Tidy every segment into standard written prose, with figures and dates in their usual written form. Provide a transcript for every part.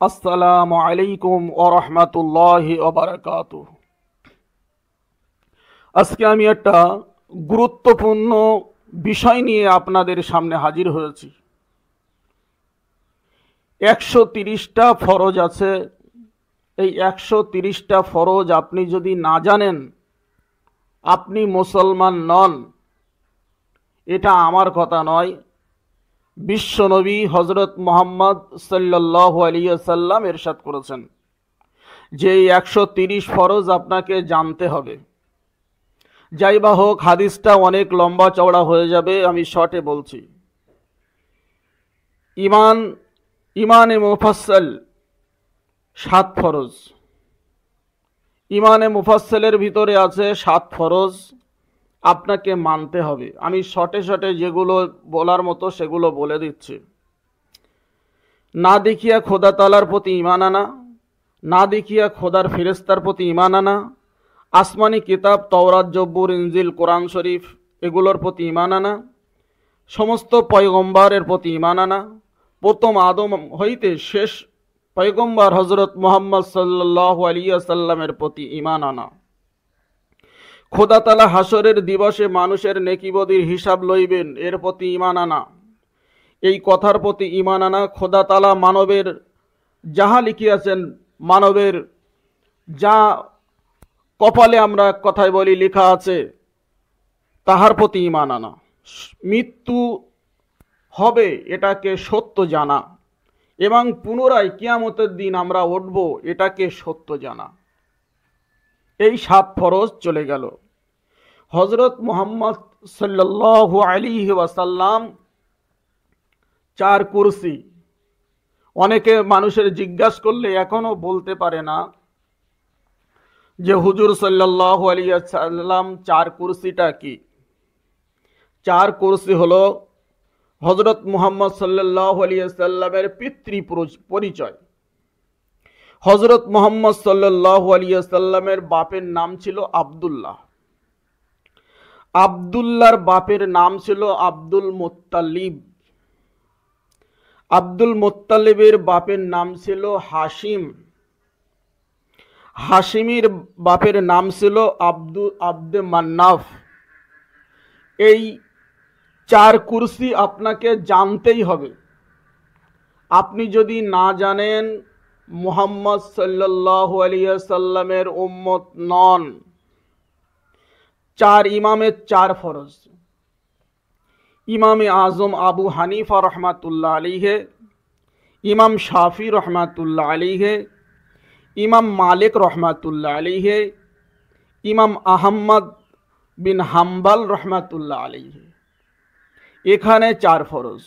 আসসালামু আলাইকুম ওয়া রাহমাতুল্লাহি ওয়া বারাকাতুহু। আজকে আমি একটা গুরুত্বপূর্ণ বিষয় নিয়ে আপনাদের সামনে হাজির হয়েছি। 130টা ফরজ আছে। এই 130টা ফরজ আপনি যদি না জানেন, আপনি মুসলমান নন। এটা আমার কথা নয়, বিশ্বনবী হযরত মুহাম্মদ সাল্লাল্লাহু আলাইহি ওয়াসাল্লাম ইরশাদ করেছেন যে এই 130 ফরজ আপনাকে জানতে হবে। যাই বা হোক, হাদিসটা অনেক লম্বা চওড়া হয়ে যাবে, আমি শর্টে বলছি। ইমানে মুফাসসাল 7 ফরজ। ইমানে মুফাসসালের ভিতরে আছে 7 ফরজ, আপনাকে মানতে হবে। আমি শর্টে যেগুলো বলার মতো সেগুলো বলে দিচ্ছি। না দেখিয়া খোদা তাআলার প্রতি ঈমান আনা, না দেখিয়া খোদার ফেরেশতার প্রতি ঈমান আনা, আসমানি কিতাব তাওরাত, জব্বুর, ইনজিল, কোরআন শরীফ এগুলোর প্রতি ঈমান আনা, সমস্ত পয়গম্বরের প্রতি ঈমান আনা, প্রথম আদম হইতে শেষ পয়গম্বর হযরত মুহাম্মদ সাল্লাল্লাহু আলাইহি ওয়াসাল্লামের প্রতি ঈমান আনা, খোদা তাআলা হাসরের দিবসে মানুষের নেকিবদির হিসাব লইবেন এর প্রতি ঈমান আনা, এই কথার প্রতি ঈমান আনা, খোদা তাআলা মানবের যাহা লিখিয়াছেন, মানবের যা কপালে আমরা কথায় বলি লেখা আছে, তাহার প্রতি ঈমান আনা, মৃত্যু হবে এটাকে সত্য জানা, এবং পুনরায় কিয়ামতের দিন আমরা উঠব এটাকে সত্য জানা। এই 7 ফরজ চলে গেল। হযরত মুহাম্মদ সাল্লাল্লাহু আলাইহি ওয়াসাল্লাম 4 কুরসি। অনেকে মানুষের জিজ্ঞাসা করলে এখনো বলতে পারে না যে হুজুর সাল্লাল্লাহু আলাইহি ওয়াসাল্লাম 4 কুরসিটা কি। 4 কুরসি হলো হযরত মুহাম্মদ সাল্লাল্লাহু আলাইহি ওয়াসাল্লামের পিতৃ পরিচয়। হযরত মুহাম্মদ সাল্লাল্লাহু আলাইহি ওয়াসাল্লামের বাপের নাম ছিল আব্দুল্লাহ। আব্দুল্লাহর বাপের নাম ছিল আব্দুল মুত্তালিব। আব্দুল মুত্তালিবের বাপের নাম ছিল হাশিম। হাশিমের বাপের নাম ছিল আব্দে মান্নাফ। এই 4 কুরসি আপনাকে জানতেই হবে। আপনি যদি না জানেন, মুহাম্মদ সাল্লাল্লাহু আলাইহি ওয়াসাল্লামের উম্মত নন। 4 ইমামের 4 ফরজ। ইমামে আজম আবু হানিফা রহমাতুল্লাহ আলাইহি, ইমাম শাফি রহমাতুল্লাহ আলাইহি, ইমাম মালিক রহমাতুল্লাহ আলাইহি, ইমাম আহমদ বিন হাম্বল রহমাতুল্লাহ আলাইহি। এখানে 4 ফরজ।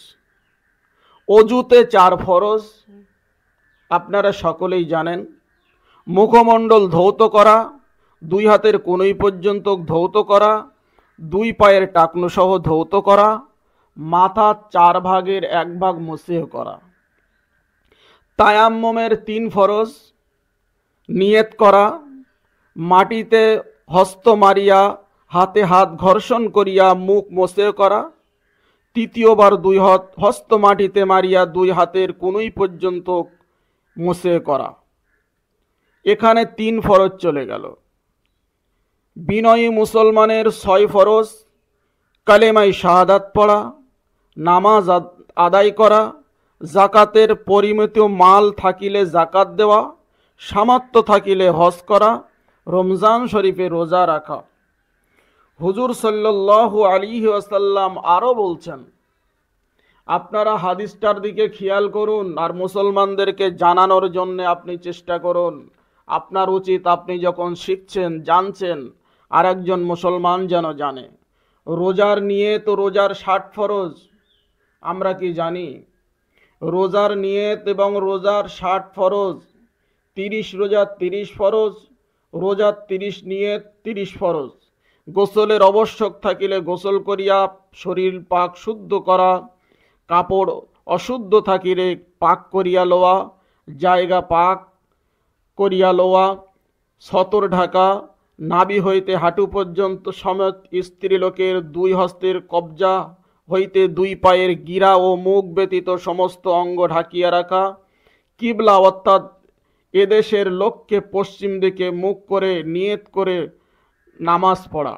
অজুতে 4 ফরজ, আপনারা সকলেই জানেন। মুখমণ্ডল ধৌত করা, 2 হাতের কনুই পর্যন্ত ধৌত করা, 2 পায়ের টাকনু সহ ধৌত করা, মাথা 4 ভাগের 1 ভাগ মুছিয়ে করা। তায়াম্মুমের 3 ফরজ। নিয়ত করা, মাটিতে হস্ত মারিয়া হাতে হাত ঘর্ষণ করিয়া মুখ মুছে করা, তৃতীয়বার 2 হস্ত মাটিতে মারিয়া 2 হাতের কনুই পর্যন্ত মুছে করা। এখানে 3 ফরজ চলে গেল। বিনয়ী মুসলমানের 6 ফরজ। কালেমায়ে শাহাদাত পড়া, নামাজ আদায় করা, জাকাতের পরিমিত মাল থাকিলে জাকাত দেওয়া, সামর্থ্য থাকিলে হজ করা, রমজান শরীফে রোজা রাখা। হুজুর সাল্লাল্লাহু আলাইহি ওয়াসাল্লাম আরও বলছেন, আপনারা হাদিসটার দিকে খেয়াল করুন আর মুসলমানদেরকে জানানোর জন্য আপনি চেষ্টা করুন। আপনার উচিত আপনি যখন শিখছেন, জানছেন, আর একজন মুসলমান যেন জানে। রোজার নিয়ত, রোজার 60 ফরজ আমরা কি জানি? রোজার নিয়ত এবং রোজার 60 ফরজ। 30 রোজা 30 ফরজ, রোজার 30 নিয়ত 30 ফরজ। গোসলের আবশ্যক থাকিলে গোসল করিয়া শরীর পাক শুদ্ধ করা, কাপড় অশুদ্ধ থাকিলে পাক করিয়া লওয়া, জায়গা পাক করিয়া লওয়া, সতর ঢাকা, নাভি হইতে হাঁটু পর্যন্ত সমেত স্ত্রীলোকের 2 হস্তের কবজা হইতে 2 পায়ের গিরা ও মুখ ব্যতীত সমস্ত অঙ্গ ঢাকিয়া রাখা, কিবলা অর্থাৎ এদেশের লোককে পশ্চিম দিকে মুখ করে নিয়ত করে নামাজ পড়া।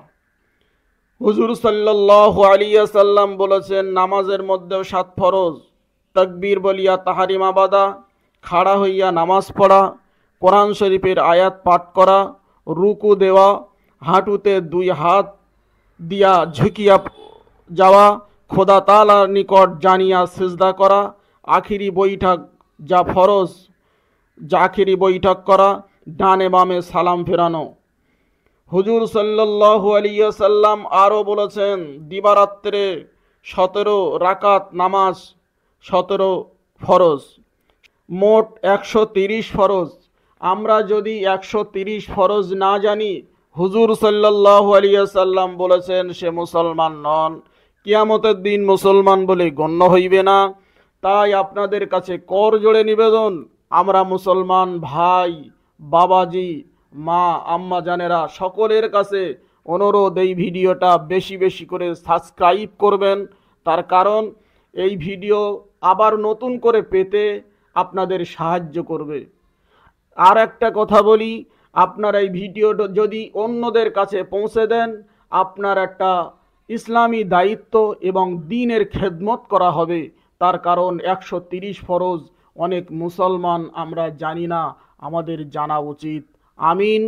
হুজুর সাল্লাল্লাহু আলাইহি ওয়াসাল্লাম বলেছেন নামাজের মধ্যেও 7 ফরজ। তাকবীর বলিয়া তাহারিমা বাঁধা, খাড়া হইয়া নামাজ পড়া, কোরআন শরীফের আয়াত পাঠ করা, রুকু দেওয়া, হাঁটুতে 2 হাত দিয়া ঝুঁকিয়া যাওয়া, খোদা তাআলার নিকট জানিয়া সিজদা করা, আখিরি বৈঠক যা ফরজ, আখিরি বৈঠক করা, ডানে বামে সালাম ফেরানো। হুজুর সাল্লাল্লাহু আলাইহি ওয়াসাল্লাম আরও বলেছেন দিবারাত্রে 17 রাকাত নামাজ, 17 ফরজ, মোট 130 ফরজ। আমরা যদি 130 ফরজ না জানি, হুজুর সাল্লাল্লাহু আলাইহি ওয়াসাল্লাম বলেছেন সে মুসলমান নন, কিয়ামতের দিন মুসলমান বলে গণ্য হইবে না। তাই আপনাদের কাছে কর জোড়ে নিবেদন, আমরা মুসলমান ভাই, বাবাজি, মা, আম্মা জানেরা সকলের কাছে অনুরোধ, এই ভিডিওটা বেশি বেশি করে সাবস্ক্রাইব করবেন। তার কারণ এই ভিডিও আবার নতুন করে পেতে আপনাদের সাহায্য করবে। আর একটা কথা বলি, আপনারা এই ভিডিওটা যদি অন্যদের কাছে পৌঁছে দেন, আপনার একটা ইসলামী দায়িত্ব এবং দ্বীনের খেদমত করা হবে। তার কারণ 130 ফরজ অনেক মুসলমান আমরা জানি না, আমাদের জানা উচিত। আমিন।